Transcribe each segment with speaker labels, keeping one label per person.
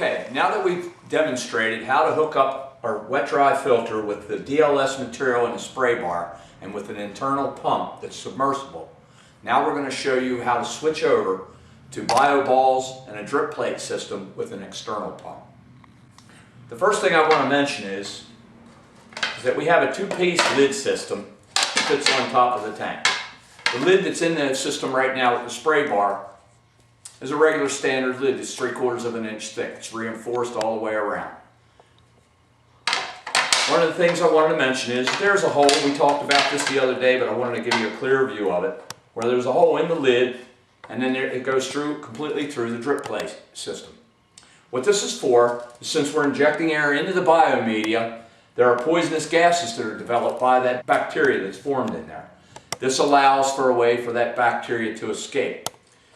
Speaker 1: Okay, now that we've demonstrated how to hook up our wet-dry filter with the DLS material in the spray bar and with an internal pump that's submersible, now we're going to show you how to switch over to bio balls and a drip plate system with an external pump. The first thing I want to mention is that we have a two-piece lid system that fits on top of the tank. The lid that's in the system right now with the spray bar is a regular standard lid. It's 3/4 of an inch thick. It's reinforced all the way around. One of the things I wanted to mention is there's a hole. We talked about this the other day, but I wanted to give you a clear view of it, where there's a hole in the lid and then it goes completely through the drip plate system. What this is for is, since we're injecting air into the biomedia, there are poisonous gases that are developed by that bacteria that's formed in there. This allows for a way for that bacteria to escape.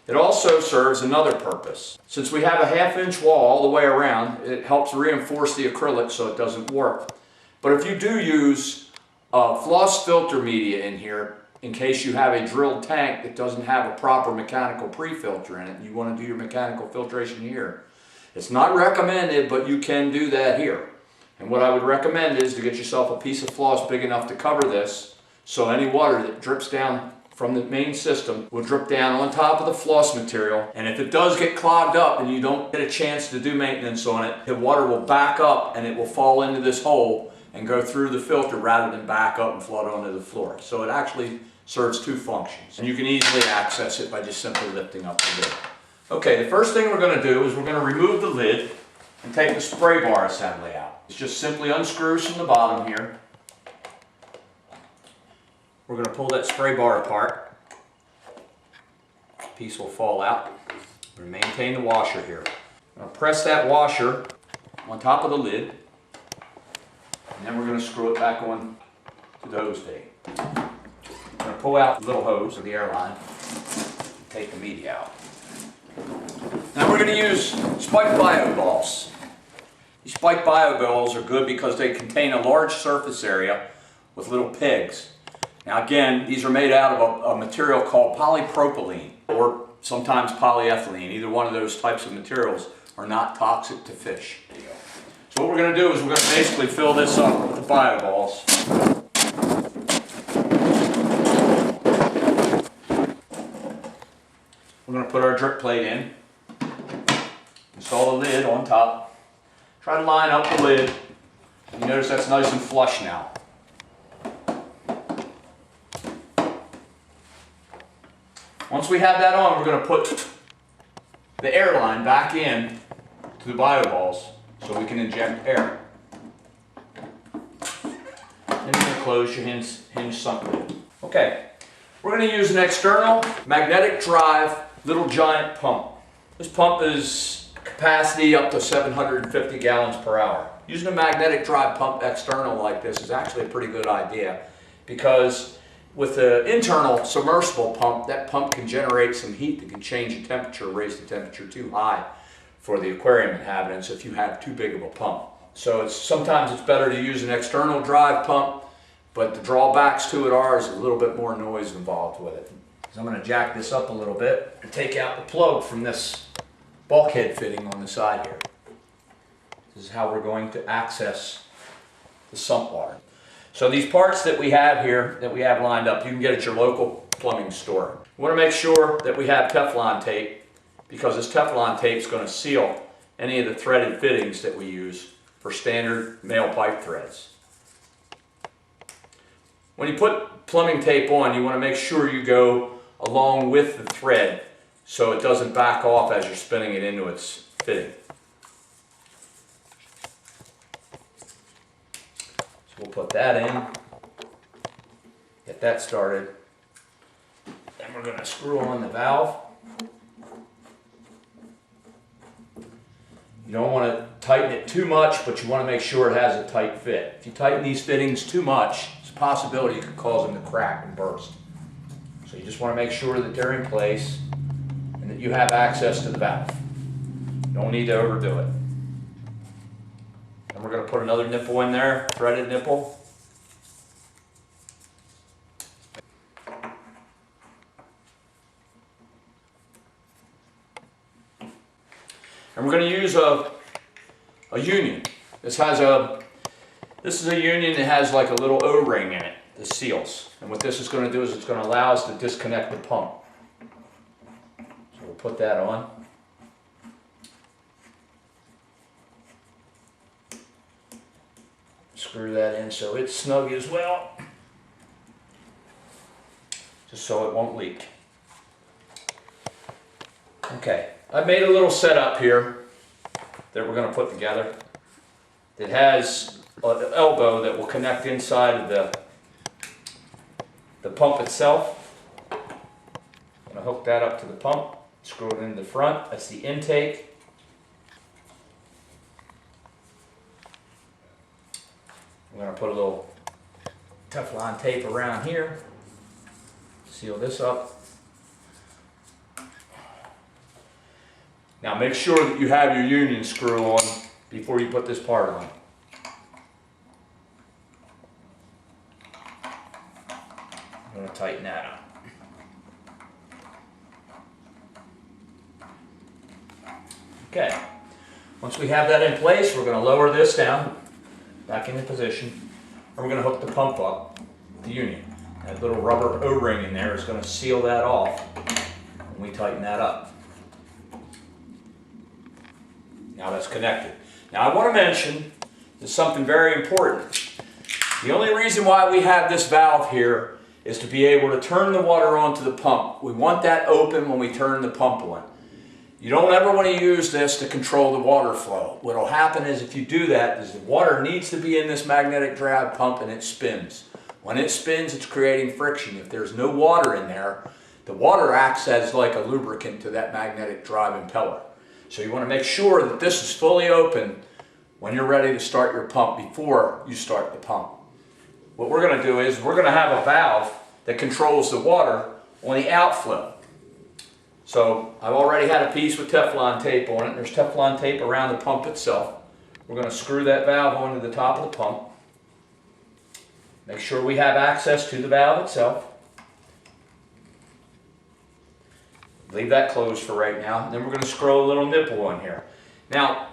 Speaker 1: It also serves another purpose. Since we have a 1/2-inch wall all the way around, it helps reinforce the acrylic so it doesn't warp. But if you do use floss filter media in here, in case you have a drilled tank that doesn't have a proper mechanical pre-filter in it, and you want to do your mechanical filtration here, it's not recommended, but you can do that here. And what I would recommend is to get yourself a piece of floss big enough to cover this, so any water that drips down from the main system will drip down on top of the floss material. And if it does get clogged up and you don't get a chance to do maintenance on it, the water will back up and it will fall into this hole and go through the filter rather than back up and flood onto the floor. So it actually serves two functions. And you can easily access it by just simply lifting up the lid. Okay, the first thing we're going to do is we're going to remove the lid and take the spray bar assembly out. It's just simply unscrews from the bottom here. We're going to pull that spray bar apart. This piece will fall out. We're going to maintain the washer here. I'm going to press that washer on top of the lid, and then we're going to screw it back on to the hose day. I'm going to pull out the little hose of the airline and take the media out. Now we're going to use spiked bio balls. These spiked bio balls are good because they contain a large surface area with little pegs. Now again, these are made out of a material called polypropylene, or sometimes polyethylene. Either one of those types of materials are not toxic to fish. So what we're going to do is we're going to basically fill this up with the bio balls. We're going to put our drip plate in, install the lid on top, try to line up the lid. You notice that's nice and flush now. Once we have that on, we're going to put the air line back in to the bio balls so we can inject air. Then you're going to close your hinge sunk lid. Okay, we're going to use an external magnetic drive little giant pump. This pump is capacity up to 750 gallons per hour. Using a magnetic drive pump external like this is actually a pretty good idea, because with the internal submersible pump, that pump can generate some heat that can change the temperature, raise the temperature too high for the aquarium inhabitants if you have too big of a pump. So sometimes it's better to use an external drive pump, but the drawbacks to it are is a little bit more noise involved with it. So I'm going to jack this up a little bit and take out the plug from this bulkhead fitting on the side here. This is how we're going to access the sump water. So these parts that we have here, that we have lined up, you can get at your local plumbing store. We want to make sure that we have Teflon tape, because this Teflon tape is going to seal any of the threaded fittings that we use for standard male pipe threads. When you put plumbing tape on, you want to make sure you go along with the thread so it doesn't back off as you're spinning it into its fitting. We'll put that in, get that started, then we're going to screw on the valve. You don't want to tighten it too much, but you want to make sure it has a tight fit. If you tighten these fittings too much, there's a possibility you could cause them to crack and burst. So you just want to make sure that they're in place and that you have access to the valve. You don't need to overdo it. And we're going to put another nipple in there, threaded nipple. And we're going to use a a union. This is a union that has like a little O-ring in it, the seals. And what this is going to do is it's going to allow us to disconnect the pump. So we'll put that on. Screw that in so it's snug as well, just so it won't leak. Okay, I've made a little setup here that we're going to put together that has an elbow that will connect inside of the pump itself. I'm going to hook that up to the pump, screw it into the front. That's the intake. I'm going to put a little Teflon tape around here, seal this up. Now make sure that you have your union screw on before you put this part on. I'm going to tighten that up. Okay, once we have that in place, we're going to lower this down, back into position, and we're going to hook the pump up, the union. That little rubber O-ring in there is going to seal that off when we tighten that up. Now that's connected. Now I want to mention there's something very important. The only reason why we have this valve here is to be able to turn the water onto the pump. We want that open when we turn the pump on. You don't ever want to use this to control the water flow. What will happen is if you do that, is the water needs to be in this magnetic drive pump and it spins. When it spins, it's creating friction. If there's no water in there, the water acts as like a lubricant to that magnetic drive impeller. So you want to make sure that this is fully open when you're ready to start your pump before you start the pump. What we're going to do is we're going to have a valve that controls the water on the outflow. So I've already had a piece with Teflon tape on it. There's Teflon tape around the pump itself. We're going to screw that valve onto the top of the pump. Make sure we have access to the valve itself. Leave that closed for right now. And then we're going to screw a little nipple on here. Now,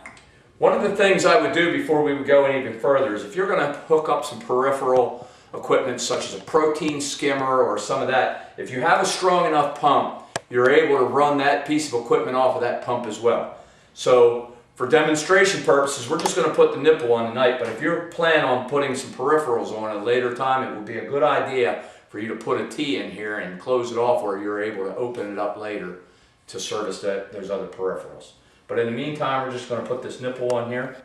Speaker 1: one of the things I would do before we would go any even further is if you're going to hook up some peripheral equipment such as a protein skimmer or some of that, if you have a strong enough pump, you're able to run that piece of equipment off of that pump as well. So for demonstration purposes, we're just going to put the nipple on tonight, but if you're planning on putting some peripherals on at a later time, it would be a good idea for you to put a T in here and close it off where you're able to open it up later to service those other peripherals. But in the meantime, we're just going to put this nipple on here.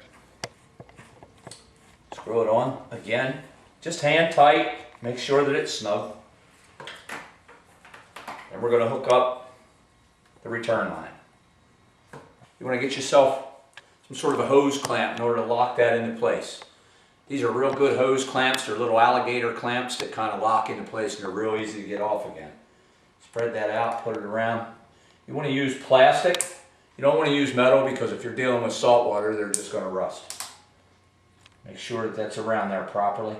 Speaker 1: Screw it on again. Just hand tight. Make sure that it's snug. And we're going to hook up the return line. You want to get yourself some sort of a hose clamp in order to lock that into place. These are real good hose clamps. They're little alligator clamps that kind of lock into place and they're real easy to get off again. Spread that out, put it around. You want to use plastic. You don't want to use metal because if you're dealing with salt water, they're just going to rust. Make sure that that's around there properly.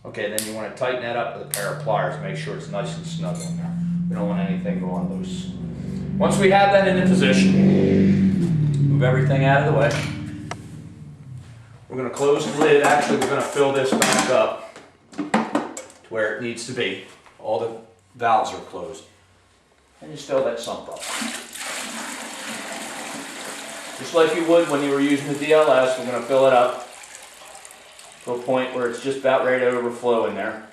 Speaker 1: Okay, then you want to tighten that up with a pair of pliers. Make sure it's nice and snug on there. We don't want anything going loose. Once we have that into position, move everything out of the way. We're going to close the lid. Actually, we're going to fill this back up to where it needs to be. All the valves are closed. And just fill that sump up. Just like you would when you were using the DLS, we're going to fill it up to a point where it's just about ready to overflow in there.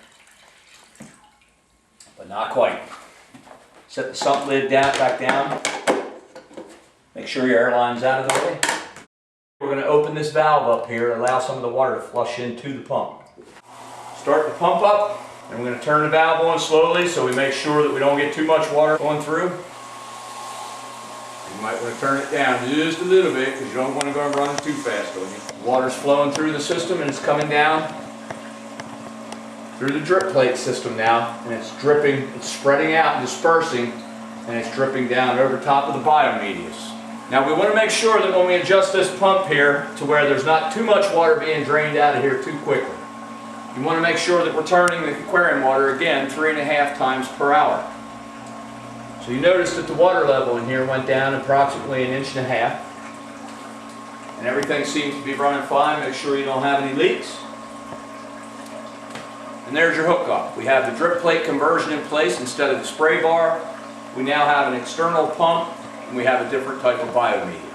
Speaker 1: But not quite. Set the sump lid back down. Make sure your air line's out of the way. We're going to open this valve up here and allow some of the water to flush into the pump. Start the pump up, and we're going to turn the valve on slowly so we make sure that we don't get too much water going through. You might want to turn it down just a little bit because you don't want to go running too fast on you. Water's flowing through the system and it's coming down through the drip plate system now, and it's dripping, it's spreading out and dispersing, and it's dripping down over top of the biomedius. Now we want to make sure that when we adjust this pump here to where there's not too much water being drained out of here too quickly. You want to make sure that we're turning the aquarium water again 3.5 times per hour. So you notice that the water level in here went down approximately 1.5 inches. and everything seems to be running fine. Make sure you don't have any leaks. And there's your hookup. We have the drip plate conversion in place instead of the spray bar. We now have an external pump, and we have a different type of biomedia.